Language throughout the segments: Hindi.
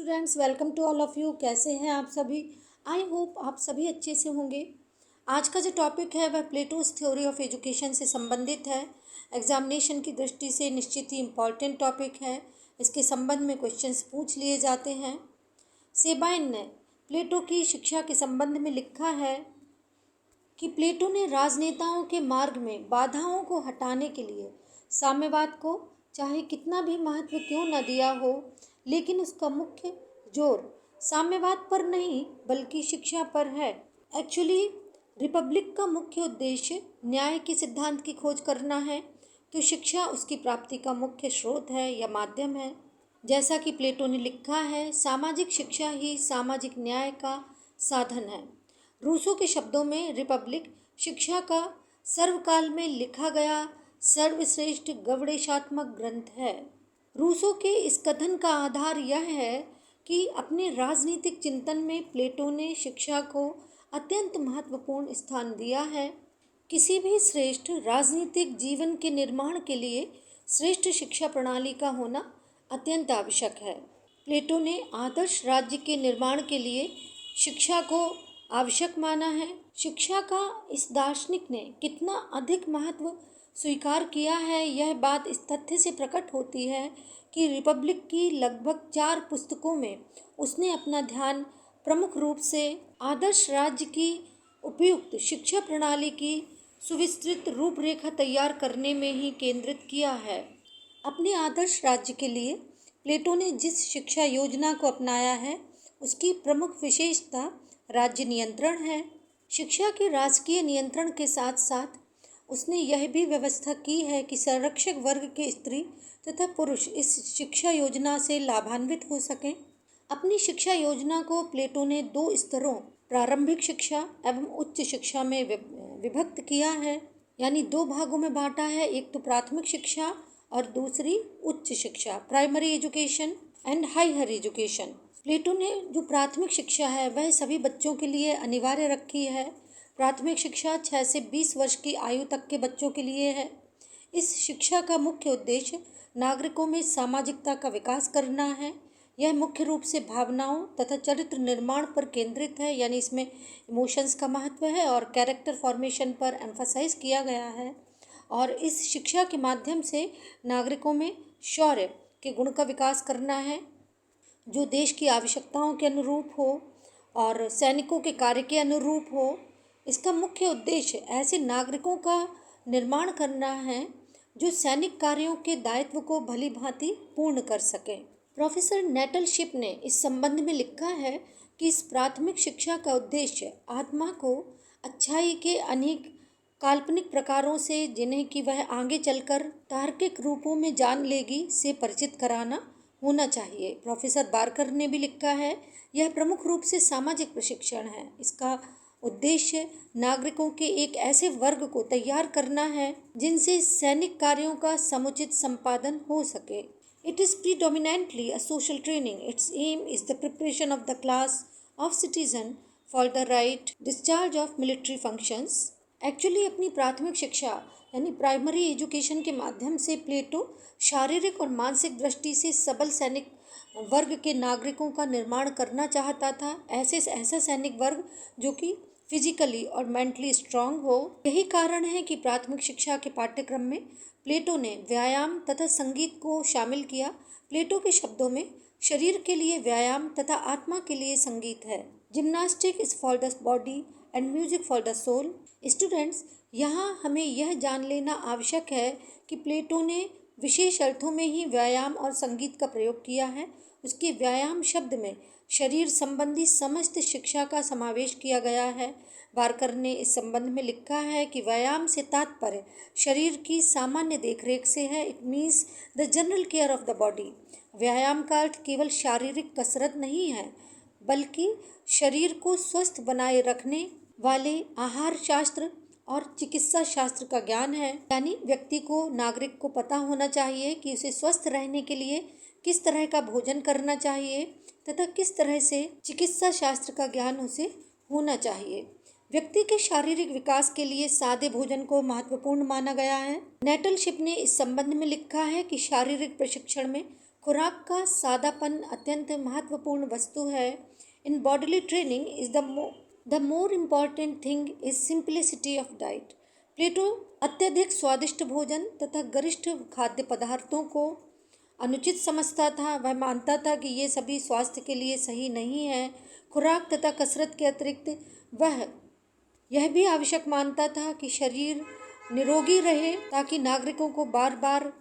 Students, welcome to all of you. कैसे हैं आप सभी? आई होप आप सभी अच्छे से होंगे। आज का जो टॉपिक है वह प्लेटोस थ्योरी ऑफ एजुकेशन से संबंधित है। एग्जामिनेशन की दृष्टि से निश्चित ही इम्पॉर्टेंट टॉपिक है। इसके संबंध में क्वेश्चंस पूछ लिए जाते हैं। सेबाइन ने प्लेटो की शिक्षा के संबंध में लिखा है कि प्लेटो ने राजनेताओं के मार्ग में बाधाओं को हटाने के लिए साम्यवाद को चाहे कितना भी महत्व क्यों न दिया हो, लेकिन उसका मुख्य जोर साम्यवाद पर नहीं बल्कि शिक्षा पर है। एक्चुअली रिपब्लिक का मुख्य उद्देश्य न्याय के सिद्धांत की खोज करना है, तो शिक्षा उसकी प्राप्ति का मुख्य स्रोत है या माध्यम है। जैसा कि प्लेटो ने लिखा है, सामाजिक शिक्षा ही सामाजिक न्याय का साधन है। रूसो के शब्दों में रिपब्लिक शिक्षा का सर्वकाल में लिखा गया सर्वश्रेष्ठ गवेषणात्मक ग्रंथ है। रूसो के इस कथन का आधार यह है कि अपने राजनीतिक चिंतन में प्लेटो ने शिक्षा को अत्यंत महत्वपूर्ण स्थान दिया है। किसी भी श्रेष्ठ राजनीतिक जीवन के निर्माण के लिए श्रेष्ठ शिक्षा प्रणाली का होना अत्यंत आवश्यक है। प्लेटो ने आदर्श राज्य के निर्माण के लिए शिक्षा को आवश्यक माना है। शिक्षा का इस दार्शनिक ने कितना अधिक महत्व स्वीकार किया है, यह बात इस तथ्य से प्रकट होती है कि रिपब्लिक की लगभग 4 पुस्तकों में उसने अपना ध्यान प्रमुख रूप से आदर्श राज्य की उपयुक्त शिक्षा प्रणाली की सुविस्तृत रूपरेखा तैयार करने में ही केंद्रित किया है। अपने आदर्श राज्य के लिए प्लेटो ने जिस शिक्षा योजना को अपनाया है, उसकी प्रमुख विशेषता राज्य नियंत्रण है। शिक्षा के राजकीय नियंत्रण के साथ साथ उसने यह भी व्यवस्था की है कि संरक्षक वर्ग के स्त्री तथा पुरुष इस शिक्षा योजना से लाभान्वित हो सकें। अपनी शिक्षा योजना को प्लेटो ने 2 स्तरों प्रारंभिक शिक्षा एवं उच्च शिक्षा में विभक्त किया है, यानी 2 भागों में बांटा है। एक तो प्राथमिक शिक्षा और दूसरी उच्च शिक्षा, primary education and higher education. Plato ने जो प्राथमिक शिक्षा है वह सभी बच्चों के लिए अनिवार्य रखी है। प्राथमिक शिक्षा 6 से 20 वर्ष की आयु तक के बच्चों के लिए है। इस शिक्षा का मुख्य उद्देश्य नागरिकों में सामाजिकता का विकास करना है। यह मुख्य रूप से भावनाओं तथा चरित्र निर्माण पर केंद्रित है, यानी इसमें इमोशंस का महत्व है और कैरेक्टर फॉर्मेशन पर एम्फसाइज किया गया है। और इस शिक्षा के माध्यम से नागरिकों में शौर्य के गुण का विकास करना है, जो देश की आवश्यकताओं के अनुरूप हो और सैनिकों के कार्य के अनुरूप हो। इसका मुख्य उद्देश्य ऐसे नागरिकों का निर्माण करना है जो सैनिक कार्यों के दायित्व को भली भांति पूर्ण कर सकें। प्रोफेसर नेटलशिप ने इस संबंध में लिखा है कि इस प्राथमिक शिक्षा का उद्देश्य आत्मा को अच्छाई के अनेक काल्पनिक प्रकारों से, जिन्हें कि वह आगे चलकर तार्किक रूपों में जान लेगी, से परिचित कराना होना चाहिए। प्रोफेसर बारकर ने भी लिखा है, यह प्रमुख रूप से सामाजिक प्रशिक्षण है। इसका उद्देश्य नागरिकों के एक ऐसे वर्ग को तैयार करना है जिनसे सैनिक कार्यों का समुचित संपादन हो सके। It is predominantly a social training. Its aim is the preparation of the class of citizen for the right discharge of military functions. Actually अपनी प्राथमिक शिक्षा यानी प्राइमरी एजुकेशन के माध्यम से प्लेटो शारीरिक और मानसिक दृष्टि से सबल सैनिक वर्ग के नागरिकों का निर्माण करना चाहता था। ऐसा सैनिक वर्ग जो कि फिजिकली और मेंटली स्ट्रांग हो। यही कारण है कि प्राथमिक शिक्षा के पाठ्यक्रम में प्लेटो ने व्यायाम तथा संगीत को शामिल किया। प्लेटो के शब्दों में शरीर के लिए व्यायाम तथा आत्मा के लिए संगीत है। Gymnastic is for the body and music for the soul. Students, यहाँ हमें यह जान लेना आवश्यक है कि प्लेटो ने विशेष अर्थों में ही व्यायाम और संगीत का प्रयोग किया है। उसके व्यायाम शब्द में शरीर संबंधी समस्त शिक्षा का समावेश किया गया है। बारकर ने इस संबंध में लिखा है कि व्यायाम से तात्पर्य शरीर की सामान्य देखरेख से है। It means the general care of the body. व्यायाम का अर्थ केवल शारीरिक कसरत नहीं है, बल्कि शरीर को स्वस्थ बनाए रखने वाले आहार शास्त्र और चिकित्सा शास्त्र का ज्ञान है। यानी व्यक्ति को, नागरिक को पता होना चाहिए कि उसे स्वस्थ रहने के लिए किस तरह का भोजन करना चाहिए तथा किस तरह से चिकित्सा शास्त्र का ज्ञान उसे होना चाहिए। व्यक्ति के शारीरिक विकास के लिए सादे भोजन को महत्वपूर्ण माना गया है। नेटलशिप ने इस संबंध में लिखा है कि शारीरिक प्रशिक्षण में खुराक का सादापन अत्यंत महत्वपूर्ण वस्तु है। In bodily training is the more important thing is simplicity of diet. Plato अत्यधिक स्वादिष्ट भोजन तथा गरिष्ठ खाद्य पदार्थों को अनुचित समझता था। वह मानता था कि ये सभी स्वास्थ्य के लिए सही नहीं है। खुराक तथा कसरत के अतिरिक्त वह यह भी आवश्यक मानता था कि शरीर निरोगी रहे ताकि नागरिकों को बार बार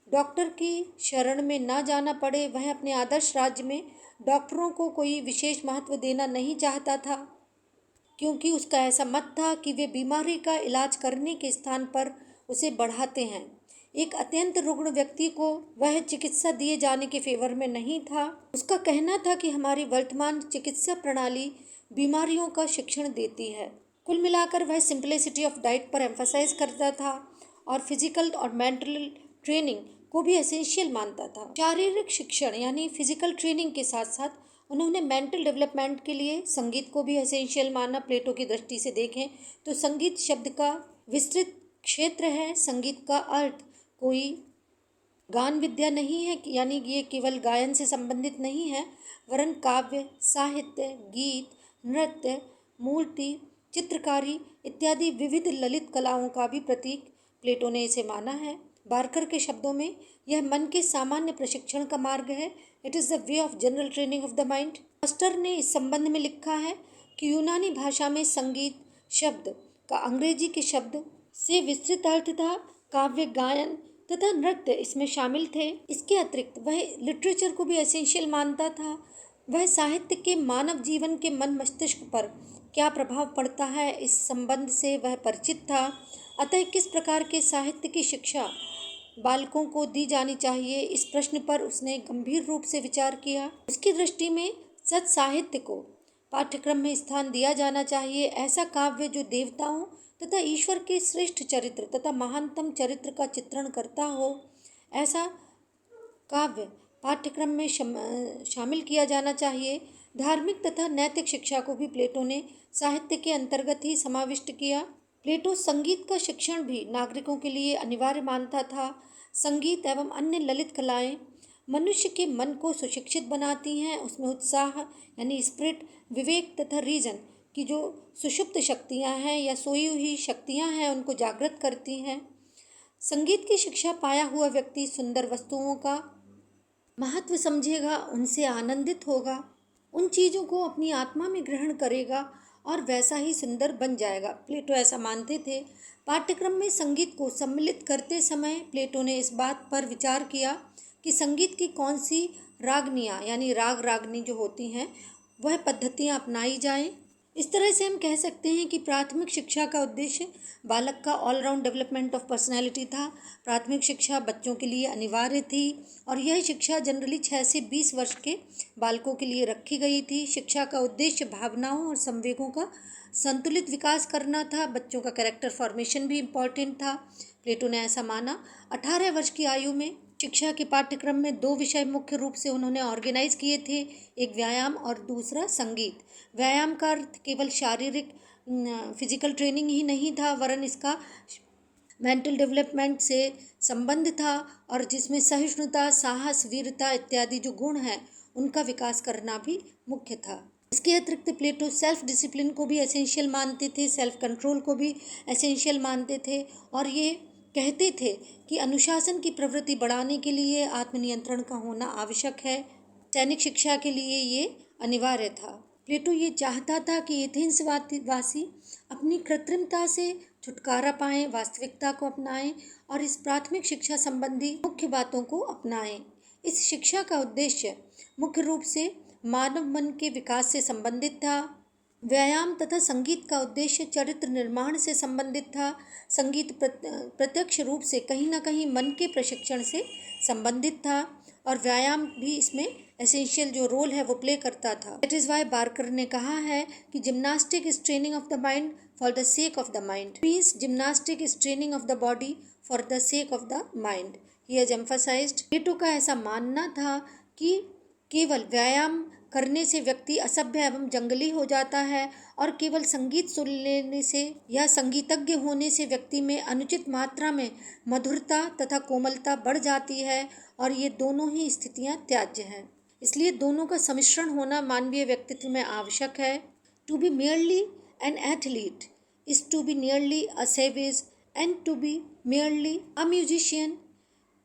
डॉक्टर की शरण में न जाना पड़े। वह अपने आदर्श राज्य में डॉक्टरों को कोई विशेष महत्व देना नहीं चाहता था, क्योंकि उसका ऐसा मत था कि वे बीमारी का इलाज करने के स्थान पर उसे बढ़ाते हैं। एक अत्यंत रुग्ण व्यक्ति को वह चिकित्सा दिए जाने के फेवर में नहीं था। उसका कहना था कि हमारी वर्तमान चिकित्सा प्रणाली बीमारियों का शिक्षण देती है। कुल मिलाकर वह सिंप्लिसिटी ऑफ डाइट पर एम्फसाइज करता था और फिजिकल और मेंटल ट्रेनिंग को भी एसेंशियल मानता था। शारीरिक शिक्षण यानी फिजिकल ट्रेनिंग के साथ साथ उन्होंने मेंटल डेवलपमेंट के लिए संगीत को भी एसेंशियल माना। प्लेटो की दृष्टि से देखें तो संगीत शब्द का विस्तृत क्षेत्र है। संगीत का अर्थ कोई गान विद्या नहीं है, यानी ये केवल गायन से संबंधित नहीं है, वरन काव्य, साहित्य, गीत, नृत्य, मूर्ति, चित्रकारी इत्यादि विविध ललित कलाओं का भी प्रतीक प्लेटो ने इसे माना है। बार्कर के शब्दों में यह मन के सामान्य प्रशिक्षण का मार्ग है। It is the way of general training of the mind. Foster ने इस संबंध में लिखा है कि यूनानी भाषा में संगीत शब्द का अंग्रेजी के शब्द से विस्तृत अर्थ था। काव्य, गायन तथा नृत्य इसमें शामिल थे। इसके अतिरिक्त वह लिटरेचर को भी एसेंशियल मानता था। वह साहित्य के मानव जीवन के मन मस्तिष्क पर क्या प्रभाव पड़ता है, इस संबंध से वह परिचित था। अतः किस प्रकार के साहित्य की शिक्षा बालकों को दी जानी चाहिए, इस प्रश्न पर उसने गंभीर रूप से विचार किया। उसकी दृष्टि में सच साहित्य को पाठ्यक्रम में स्थान दिया जाना चाहिए। ऐसा काव्य जो देवताओं तथा ईश्वर के श्रेष्ठ चरित्र तथा महानतम चरित्र का चित्रण करता हो, ऐसा काव्य पाठ्यक्रम में शामिल किया जाना चाहिए। धार्मिक तथा नैतिक शिक्षा को भी प्लेटो ने साहित्य के अंतर्गत ही समाविष्ट किया। प्लेटो संगीत का शिक्षण भी नागरिकों के लिए अनिवार्य मानता था। संगीत एवं अन्य ललित कलाएं मनुष्य के मन को सुशिक्षित बनाती हैं। उसमें उत्साह यानी स्पिरिट, विवेक तथा रीजन की जो सुषुप्त शक्तियां हैं या सोई हुई शक्तियां हैं उनको जागृत करती हैं। संगीत की शिक्षा पाया हुआ व्यक्ति सुंदर वस्तुओं का महत्व समझेगा, उनसे आनंदित होगा, उन चीज़ों को अपनी आत्मा में ग्रहण करेगा और वैसा ही सुंदर बन जाएगा। प्लेटो ऐसा मानते थे। पाठ्यक्रम में संगीत को सम्मिलित करते समय प्लेटो ने इस बात पर विचार किया कि संगीत की कौन सी रागनियाँ यानी राग रागनी जो होती हैं वह पद्धतियाँ अपनाई जाएं। इस तरह से हम कह सकते हैं कि प्राथमिक शिक्षा का उद्देश्य बालक का ऑलराउंड डेवलपमेंट ऑफ पर्सनैलिटी था। प्राथमिक शिक्षा बच्चों के लिए अनिवार्य थी और यह शिक्षा जनरली 6 से 20 वर्ष के बालकों के लिए रखी गई थी। शिक्षा का उद्देश्य भावनाओं और संवेगों का संतुलित विकास करना था। बच्चों का कैरेक्टर फॉर्मेशन भी इम्पॉर्टेंट था। प्लेटो ने ऐसा माना। 18 वर्ष की आयु में शिक्षा के पाठ्यक्रम में 2 विषय मुख्य रूप से उन्होंने ऑर्गेनाइज किए थे, एक व्यायाम और दूसरा संगीत। व्यायाम का अर्थ केवल शारीरिक फिजिकल ट्रेनिंग ही नहीं था, वरन इसका मेंटल डेवलपमेंट से संबंध था और जिसमें सहिष्णुता, साहस, वीरता इत्यादि जो गुण हैं उनका विकास करना भी मुख्य था। इसके अतिरिक्त प्लेटो सेल्फ डिसिप्लिन को भी एसेंशियल मानते थे, सेल्फ कंट्रोल को भी एसेंशियल मानते थे और ये कहते थे कि अनुशासन की प्रवृत्ति बढ़ाने के लिए आत्मनियंत्रण का होना आवश्यक है। सैनिक शिक्षा के लिए ये अनिवार्य था। प्लेटो ये चाहता था कि एथेंस वासी अपनी कृत्रिमता से छुटकारा पाएं, वास्तविकता को अपनाएं और इस प्राथमिक शिक्षा संबंधी मुख्य बातों को अपनाएं। इस शिक्षा का उद्देश्य मुख्य रूप से मानव मन के विकास से संबंधित था। व्यायाम तथा संगीत का उद्देश्य चरित्र निर्माण से संबंधित था। संगीत प्रत्यक्ष रूप से कहीं ना कहीं मन के प्रशिक्षण से संबंधित था और व्यायाम भी इसमें एसेंशियल जो रोल है वो प्ले करता था। दैट इज़ वाई बार्कर ने कहा है कि gymnastic is training of the mind for the sake of the mind, means gymnastic is training of the body for the sake of the mind. He has emphasized. Plato का ऐसा मानना था कि केवल व्यायाम करने से व्यक्ति असभ्य एवं जंगली हो जाता है और केवल संगीत सुन लेने से या संगीतज्ञ होने से व्यक्ति में अनुचित मात्रा में मधुरता तथा कोमलता बढ़ जाती है और ये दोनों ही स्थितियाँ त्याज्य हैं। इसलिए दोनों का सम्मिश्रण होना मानवीय व्यक्तित्व में आवश्यक है। To be merely an athlete is to be nearly a savage and to be merely a musician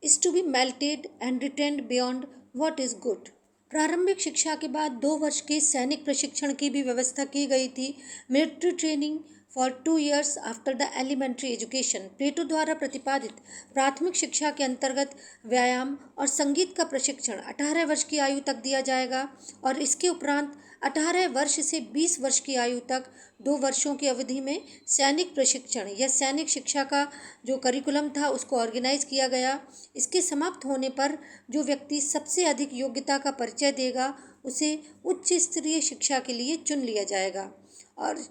is to be melted and retained beyond what is good। प्रारंभिक शिक्षा के बाद 2 वर्ष के सैनिक प्रशिक्षण की भी व्यवस्था की गई थी। Military training for 2 years after the elementary education. Plato द्वारा प्रतिपादित प्राथमिक शिक्षा के अंतर्गत व्यायाम और संगीत का प्रशिक्षण 18 वर्ष की आयु तक दिया जाएगा और इसके उपरांत 18 वर्ष से 20 वर्ष की आयु तक 2 वर्षों की अवधि में सैनिक प्रशिक्षण या सैनिक शिक्षा का जो करिकुलम था उसको ऑर्गेनाइज किया गया। इसके समाप्त होने पर जो व्यक्ति सबसे अधिक योग्यता का परिचय देगा उसे उच्च स्तरीय शिक्षा के लिए चुन लिया जाएगा और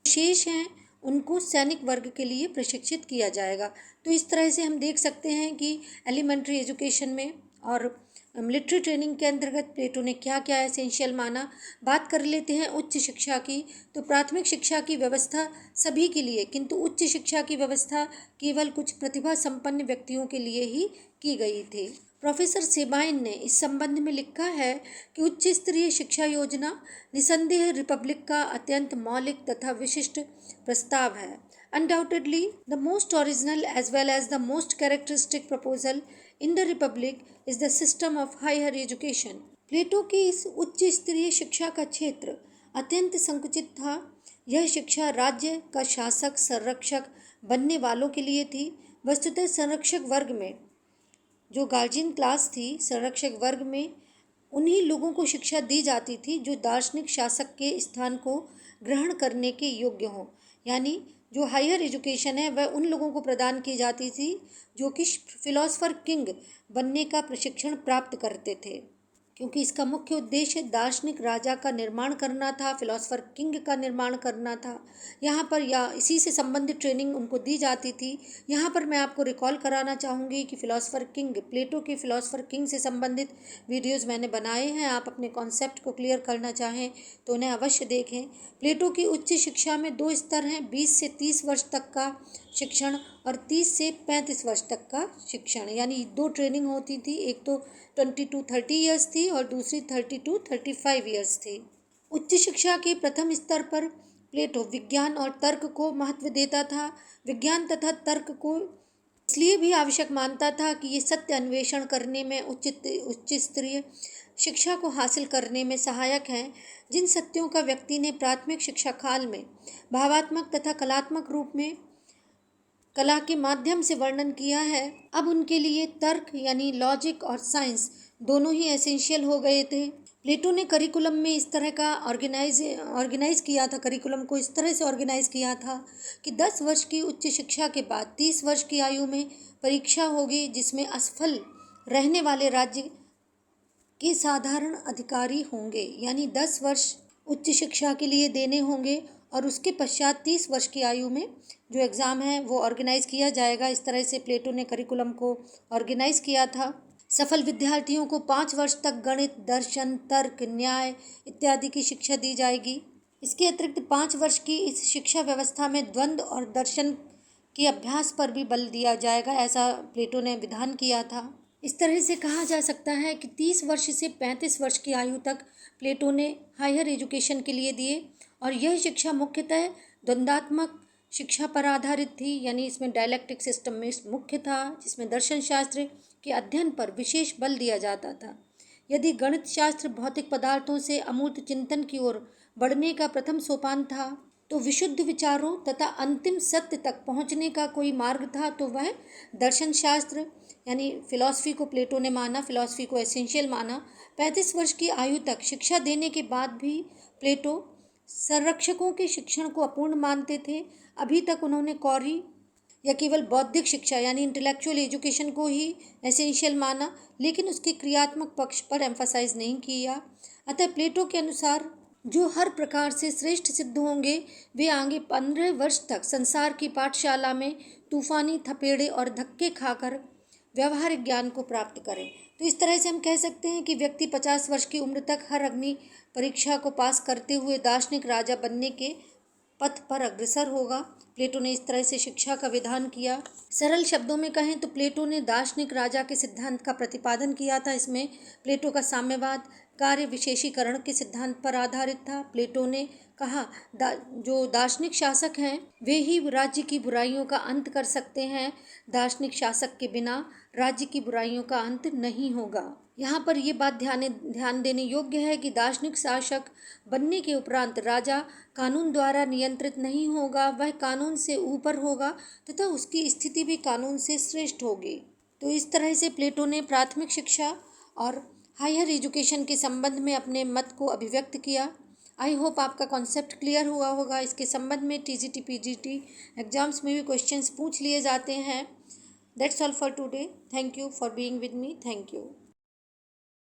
शेष हैं उनको सैनिक वर्ग के लिए प्रशिक्षित किया जाएगा। तो इस तरह से हम देख सकते हैं कि एलिमेंट्री एजुकेशन में और मिलिट्री ट्रेनिंग के अंतर्गत प्लेटो ने क्या क्या एसेंशियल माना। बात कर लेते हैं उच्च शिक्षा की। तो प्राथमिक शिक्षा की व्यवस्था सभी के लिए, किंतु उच्च शिक्षा की व्यवस्था केवल कुछ प्रतिभा संपन्न व्यक्तियों के लिए ही की गई थी। प्रोफेसर सेबाइन ने इस संबंध में लिखा है कि उच्च स्तरीय शिक्षा योजना निसंदेह रिपब्लिक का अत्यंत मौलिक तथा विशिष्ट प्रस्ताव है। Undoubtedly, the most original as well as the most characteristic proposal in the Republic is the system of higher education। प्लेटो की इस उच्च स्तरीय शिक्षा का क्षेत्र अत्यंत संकुचित था। यह शिक्षा राज्य का शासक संरक्षक बनने वालों के लिए थी। वस्तुतः संरक्षक वर्ग में जो गार्जियन क्लास थी, संरक्षक वर्ग में उन्हीं लोगों को शिक्षा दी जाती थी जो दार्शनिक शासक के स्थान को ग्रहण करने के योग्य हों। यानी जो हायर एजुकेशन है वह उन लोगों को प्रदान की जाती थी जो कि फिलोसफर किंग बनने का प्रशिक्षण प्राप्त करते थे, क्योंकि इसका मुख्य उद्देश्य दार्शनिक राजा का निर्माण करना था, फिलोसफर किंग का निर्माण करना था। यहाँ पर या इसी से संबंधित ट्रेनिंग उनको दी जाती थी। यहाँ पर मैं आपको रिकॉल कराना चाहूँगी कि फिलोसफर किंग, प्लेटो के फिलोसफर किंग से संबंधित वीडियोज़ मैंने बनाए हैं। आप अपने कॉन्सेप्ट को क्लियर करना चाहें तो उन्हें अवश्य देखें। प्लेटो की उच्च शिक्षा में 2 स्तर हैं, 20 से 30 वर्ष तक का शिक्षण और 30 से 35 वर्ष तक का शिक्षण। यानी 2 ट्रेनिंग होती थी, एक तो 20 to 30 ईयर्स थी और दूसरी 30 to 35 ईयर्स थी। उच्च शिक्षा के प्रथम स्तर पर प्लेटो विज्ञान और तर्क को महत्व देता था। विज्ञान तथा तर्क को इसलिए भी आवश्यक मानता था कि ये सत्य अन्वेषण करने में उच्च स्तरीय शिक्षा को हासिल करने में सहायक हैं। जिन सत्यों का व्यक्ति ने प्राथमिक शिक्षा काल में भावात्मक तथा कलात्मक रूप में कला के माध्यम से वर्णन किया है, अब उनके लिए तर्क यानी लॉजिक और साइंस दोनों ही एसेंशियल हो गए थे। प्लेटो ने करिकुलम में इस तरह का ऑर्गेनाइज किया था, करिकुलम को इस तरह से ऑर्गेनाइज किया था कि 10 वर्ष की उच्च शिक्षा के बाद 30 वर्ष की आयु में परीक्षा होगी, जिसमें असफल रहने वाले राज्य के साधारण अधिकारी होंगे। यानी 10 वर्ष उच्च शिक्षा के लिए देने होंगे और उसके पश्चात 30 वर्ष की आयु में जो एग्ज़ाम है वो ऑर्गेनाइज किया जाएगा। इस तरह से प्लेटो ने करिकुलम को ऑर्गेनाइज किया था। सफल विद्यार्थियों को 5 वर्ष तक गणित, दर्शन, तर्क, न्याय इत्यादि की शिक्षा दी जाएगी। इसके अतिरिक्त 5 वर्ष की इस शिक्षा व्यवस्था में द्वंद्व और दर्शन के अभ्यास पर भी बल दिया जाएगा, ऐसा प्लेटो ने विधान किया था। इस तरह से कहा जा सकता है कि 30 वर्ष से 35 वर्ष की आयु तक प्लेटो ने हायर एजुकेशन के लिए दिए और यह शिक्षा मुख्यतः द्वंद्वात्मक शिक्षा पर आधारित थी। यानी इसमें डायलेक्टिक सिस्टम में मुख्य था, जिसमें दर्शन शास्त्र के अध्ययन पर विशेष बल दिया जाता था। यदि गणित शास्त्र भौतिक पदार्थों से अमूर्त चिंतन की ओर बढ़ने का प्रथम सोपान था, तो विशुद्ध विचारों तथा अंतिम सत्य तक पहुंचने का कोई मार्ग था, तो वह दर्शन शास्त्र यानी फिलॉसफी को प्लेटो ने माना, फिलॉसफी को एसेंशियल माना। 35 वर्ष की आयु तक शिक्षा देने के बाद भी प्लेटो संरक्षकों के शिक्षण को अपूर्ण मानते थे। अभी तक उन्होंने कौरी या केवल बौद्धिक शिक्षा यानी इंटेलेक्चुअल एजुकेशन को ही एसेंशियल माना, लेकिन उसके क्रियात्मक पक्ष पर एम्फसाइज नहीं किया। अतः प्लेटो के अनुसार जो हर प्रकार से श्रेष्ठ सिद्ध होंगे वे आगे 15 वर्ष तक संसार की पाठशाला में तूफानी थपेड़े और धक्के खाकर व्यवहारिक ज्ञान को प्राप्त करें। तो इस तरह से हम कह सकते हैं कि व्यक्ति 50 वर्ष की उम्र तक हर अग्नि परीक्षा को पास करते हुए दार्शनिक राजा बनने के पथ पर अग्रसर होगा। प्लेटो ने इस तरह से शिक्षा का विधान किया। सरल शब्दों में कहें तो प्लेटो ने दार्शनिक राजा के सिद्धांत का प्रतिपादन किया था। इसमें प्लेटो का साम्यवाद कार्य विशेषीकरण के सिद्धांत पर आधारित था। प्लेटो ने कहा जो दार्शनिक शासक हैं वे ही राज्य की बुराइयों का अंत कर सकते हैं, दार्शनिक शासक के बिना राज्य की बुराइयों का अंत नहीं होगा। यहाँ पर ये बात ध्यान देने योग्य है कि दार्शनिक शासक बनने के उपरांत राजा कानून द्वारा नियंत्रित नहीं होगा, वह कानून से ऊपर होगा तथा उसकी स्थिति भी कानून से श्रेष्ठ होगी। तो इस तरह से प्लेटो ने प्राथमिक शिक्षा और हायर एजुकेशन के संबंध में अपने मत को अभिव्यक्त किया। आई होप आपका कॉन्सेप्ट क्लियर हुआ होगा। इसके संबंध में टीजीटी पीजीटी एग्जाम्स में भी क्वेश्चंस पूछ लिए जाते हैं। That's all for today. Thank you for being with me. Thank you.